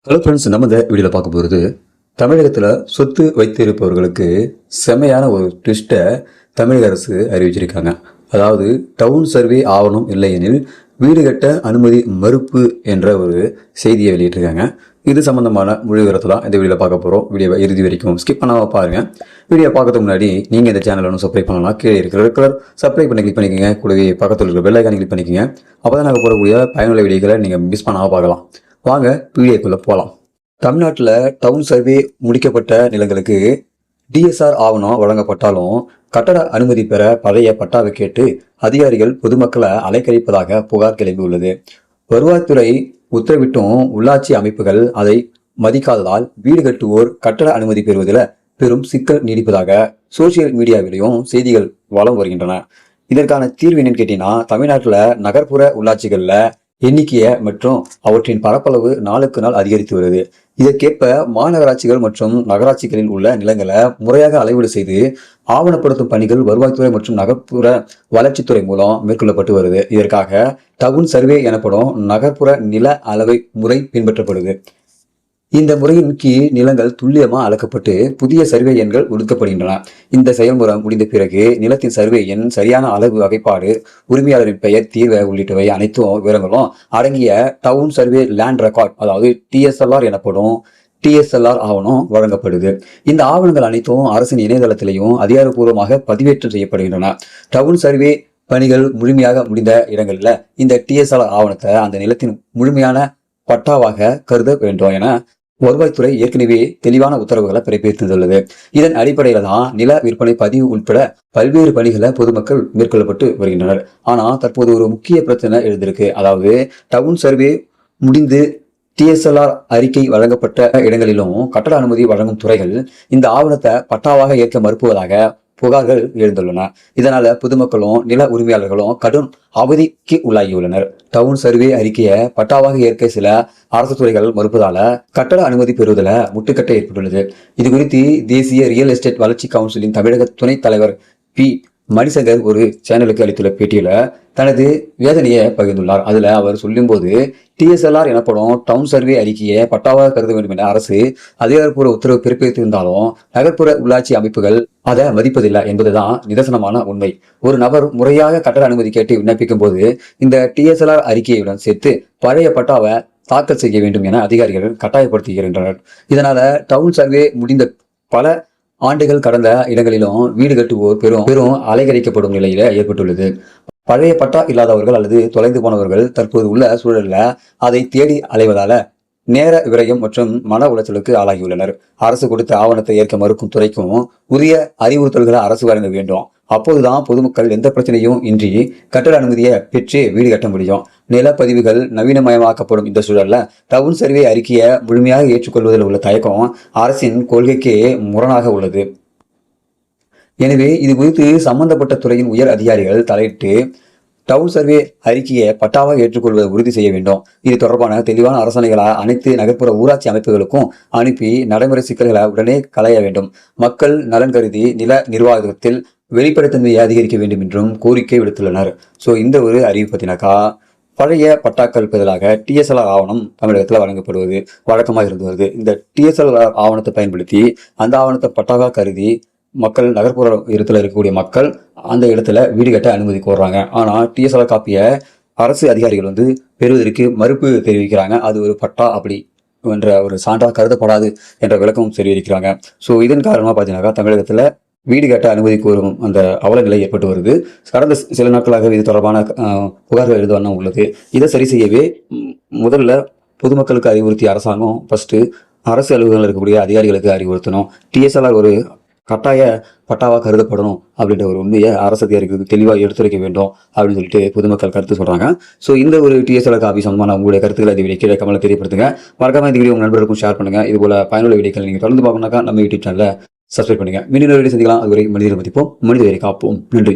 Hello friends, நம்ம இந்த வீடியோவில் பார்க்க போகிறது தமிழகத்தில் சொத்து வைத்திருப்பவர்களுக்கு செமையான ஒரு ட்விஸ்ட்டை தமிழக அரசு அறிவிச்சிருக்காங்க. அதாவது டவுன் சர்வே ஆவணம் இல்லையெனில் வீடு கட்ட அனுமதி மறுப்பு என்ற ஒரு செய்தியை வெளியிட்டிருக்காங்க. இது சம்பந்தமான முழு விவரத்தை தான் இந்த வீடியோவில் பார்க்க போகிறோம். வீடியோவை இறுதி வரைக்கும் ஸ்கிப் பண்ணாமல் பாருங்கள். வீடியோ பார்க்கறதுக்கு முன்னாடி நீங்கள் இந்த சேனலை ஒன்று சப்ஸ்கிரைப் பண்ணலாம். கீழே இருக்கிற சப்ஸ்கிரைப் பண்ணி கிளிக் பண்ணிக்கோங்க. கூடவே பக்கத்தில் இருக்கிற பெல் ஐக்கானை கிளிக் பண்ணிக்கோங்க. அப்போ தான் நாங்கள் போடக்கூடிய பயனுள்ள வீடியோக்களை நீங்கள் மிஸ் பண்ணாமல் பார்க்கலாம். வாங்க வீடியோக்குள்ள போகலாம். தமிழ்நாட்டில் டவுன் சர்வே முடிக்கப்பட்ட நிலங்களுக்கு டிஎஸ்ஆர் ஆவணம் வழங்கப்பட்டாலும் கட்டட அனுமதி பெற பழைய பட்டாவை கேட்டு அதிகாரிகள் பொதுமக்களை அலைக்கழிப்பதாக புகார் கிளம்பியுள்ளது. வருவாய்த்துறை உத்தரவிட்டும் உள்ளாட்சி அமைப்புகள் அதை மதிக்காததால் வீடு கட்டுவோர் கட்டட அனுமதி பெறுவதில் பெரும் சிக்கல் நீடிப்பதாக சோசியல் மீடியாவிலையும் செய்திகள் வலம் வருகின்றன. இதற்கான தீர்வு என்னன்னு கேட்டீங்கன்னா, தமிழ்நாட்டில் நகர்ப்புற உள்ளாட்சிகளில் எண்ணிக்கையை மற்றும் அவற்றின் பரப்பளவு நாளுக்கு நாள் அதிகரித்து வருது. இதற்கேற்ப மாநகராட்சிகள் மற்றும் நகராட்சிகளில் உள்ள நிலங்களை முறையாக அளவீடு செய்து ஆவணப்படுத்தும் பணிகள் வருவாய்த்துறை மற்றும் நகர்ப்புற வளர்ச்சித்துறை மூலம் மேற்கொள்ளப்பட்டு வருது. இதற்காக டவுன் சர்வே எனப்படும் நகர்ப்புற நில அளவை முறை பின்பற்றப்படுது. இந்த முறையின் கீழ் நிலங்கள் துல்லியமாக அளக்கப்பட்டு புதிய சர்வே எண்கள் ஒதுக்கப்படுகின்றன. இந்த செயல்முறை முடிந்த பிறகு நிலத்தின் சர்வே எண், சரியான அளவு வகைப்பாடு, உரிமையாளரின் பெயர், தீர்வு உள்ளிட்டவை அனைத்தும் விவரங்களும் அடங்கிய டவுன் சர்வே லேண்ட் ரெக்கார்ட், அதாவது டிஎஸ்எல்ஆர் எனப்படும் டிஎஸ்எல்ஆர் ஆவணம் வழங்கப்படுது. இந்த ஆவணங்கள் அனைத்தும் அரசின் இணையதளத்திலையும் அதிகாரப்பூர்வமாக பதிவேற்றம் செய்யப்படுகின்றன. டவுன் சர்வே பணிகள் முழுமையாக முடிந்த இடங்களில் இந்த டிஎஸ்எல்ஆர் ஆவணத்தை அந்த நிலத்தின் முழுமையான பட்டாவாக கருத வேண்டும் என வருவாய்த்துறை ஏற்கனவே தெளிவான உத்தரவுகளை பிறப்பித்துள்ளது. இதன் அடிப்படையில தான் நில விற்பனை பதிவு உட்பட பல்வேறு பணிகளை பொதுமக்கள் மேற்கொள்ளப்பட்டு வருகின்றனர். ஆனா தற்போது ஒரு முக்கிய பிரச்சனை எழுந்திருக்கு. அதாவது டவுன் சர்வே முடிந்து டிஎஸ்எல்ஆர் அறிக்கை வழங்கப்பட்ட இடங்களிலும் கட்டட அனுமதி வழங்கும் துறைகள் இந்த ஆவணத்தை பட்டாவாக ஏற்க மறுப்புவதாக புகார்கள் எழுந்துள்ளன. இதனால பொதுமக்களும் நில உரிமையாளர்களும் கடும் அவதிக்கு உள்ளாகியுள்ளனர். டவுன் சர்வே அறிக்கையை பட்டாவாக ஏற்க சில அரசு துறைகள் மறுப்பதால கட்டட அனுமதி பெறுவதில் முட்டுக்கட்டை ஏற்பட்டுள்ளது. இது குறித்து தேசிய ரியல் எஸ்டேட் வளர்ச்சி கவுன்சிலின் தமிழக துணைத் தலைவர் பி மணிசங்கர் ஒரு சேனலுக்கு அளித்துள்ள பேட்டியில தனது வேதனையை பகிர்ந்துள்ளார். அதுல அவர் சொல்லும்போது, டிஎஸ்எல்ஆர் எனப்படும் டவுன் சர்வே அறிக்கையை பட்டாவாக கருத வேண்டும் என அரசு அதிகாரப்பூர்வ உத்தரவு பிறப்பித்திருந்தாலும் நகர்ப்புற உள்ளாட்சி அமைப்புகள் அதை மதிப்பதில்லை என்பதுதான் நிதர்சனமான உண்மை. ஒரு நபர் முறையாக கட்டட அனுமதி கேட்டு விண்ணப்பிக்கும் போது இந்த டிஎஸ்எல்ஆர் அறிக்கையுடன் சேர்த்து பழைய பட்டாவை தாக்கல் செய்ய வேண்டும் என அதிகாரிகள் கட்டாயப்படுத்துகின்றனர். இதனால டவுன் சர்வே முடிந்த பல ஆண்டுகள் கடந்த இடங்களிலும் வீடு கட்டுவோர் பெரும் அலைகழிக்கப்படும் நிலையில ஏற்பட்டுள்ளது. பழைய பட்டா இல்லாதவர்கள் அல்லது தொலைந்து போனவர்கள் தற்போது உள்ள சூழல்ல அதை தேடி அலைவதால நேர விரயம் மற்றும் மன உளைச்சலுக்கு ஆளாகியுள்ளனர். அரசு கொடுத்த ஆவணத்தை ஏற்க மறுக்கும் துறைக்கும் உரிய அறிவுறுத்தல்களை அரசு வழங்க வேண்டும். அப்போதுதான் பொதுமக்கள் எந்த பிரச்சனையும் இன்றி கட்டட அனுமதியை பெற்று வீடு கட்ட முடியும். நிலப்பதிவுகள் நவீனமயமாக்கப்படும் இந்த சூழல்ல டவுன் சர்வே அறிக்கையை முழுமையாக ஏற்றுக்கொள்வதில் உள்ள தயக்கம் அரசின் கொள்கைக்கே முரணாக உள்ளது. எனவே இது குறித்து சம்பந்தப்பட்ட துறையின் உயர் அதிகாரிகள் தலையிட்டு டவுன் சர்வே அறிக்கையை பட்டாவாக ஏற்றுக்கொள்வதை உறுதி செய்ய வேண்டும். இது தொடர்பான தெளிவான அரசாணைகளை அனைத்து நகர்ப்புற ஊராட்சி அமைப்புகளுக்கும் அனுப்பி நடைமுறை சிக்கல்களை உடனே களைய வேண்டும். மக்கள் நலன் கருதி நில நிர்வாகத்தில் வெளிப்படைத்தன்மையை அதிகரிக்க வேண்டும் என்றும் கோரிக்கை விடுத்துள்ளனர். ஸோ இந்த ஒரு அறிவு பத்தினாக்கா, பழைய பட்டாக்கள் பதிலாக டிஎஸ்எல்ஆர் ஆவணம் தமிழகத்தில் வழங்கப்படுவது வழக்கமாக இருந்து வருது. இந்த டிஎஸ்எல்ஆர் ஆவணத்தை பயன்படுத்தி அந்த ஆவணத்தை பட்டாவாக கருதி மக்கள், நகர்ப்புற இடத்துல இருக்கக்கூடிய மக்கள் அந்த இடத்துல வீடு கட்ட அனுமதி கோர்றாங்க. ஆனால் டிஎஸ்எல்ஆர் காப்பியை அரசு அதிகாரிகள் பெறுவதற்கு மறுப்பு தெரிவிக்கிறாங்க. அது ஒரு பட்டா அப்படி என்ற ஒரு சான்றாக கருதப்படாது என்ற விளக்கமும் தெரிவிக்கிறாங்க. ஸோ இதன் காரணமாக பார்த்தீங்கன்னாக்கா தமிழகத்தில் வீடு கட்ட அனுமதி கோரும் அந்த அவல நிலை ஏற்பட்டு வருது. கடந்த சில நாட்களாக இது தொடர்பான புகார்கள் எழுத வண்ணம் உள்ளது. இதை சரி செய்யவே முதல்ல பொதுமக்களுக்கு அறிவுறுத்திய அரசாங்கம் ஃபர்ஸ்ட் அரசு அலுவலகங்கள் இருக்கக்கூடிய அதிகாரிகளுக்கு அறிவுறுத்தணும். டிஎஸ்எல்ஆர் ஒரு கட்டாய பட்டாவாக கருதப்படணும் அப்படின்ற ஒரு உண்மையை அரசு அதிகாரிகளுக்கு தெளிவாக எடுத்துரைக்க வேண்டும் அப்படின்னு சொல்லிட்டு பொதுமக்கள் கருத்து சொல்றாங்க. ஸோ இந்த ஒரு டிஎஸ்எல்ஆர் காப்பி சம்பந்தமான உங்களுடைய கருத்துக்களை இந்த வீடியோ கீழே கமெண்ட்ல தெரியப்படுத்துங்க. மறக்காம இந்த வீடியோ உங்க நண்பர்களுக்கும் ஷேர் பண்ணுங்க. இது போல பயனுள்ள வீடியோக்கள் நீங்க தொடர்ந்து பார்க்கணும்னாக்கா நம்ம யூடியூப் சேனலை சப்ஸ்கிரைப் பண்ணுங்க. மீண்டும் வீடியோ சந்திக்கலாம். அதுவரை மனிதரை மதிப்போம், மனிதரை காப்போம். நன்றி.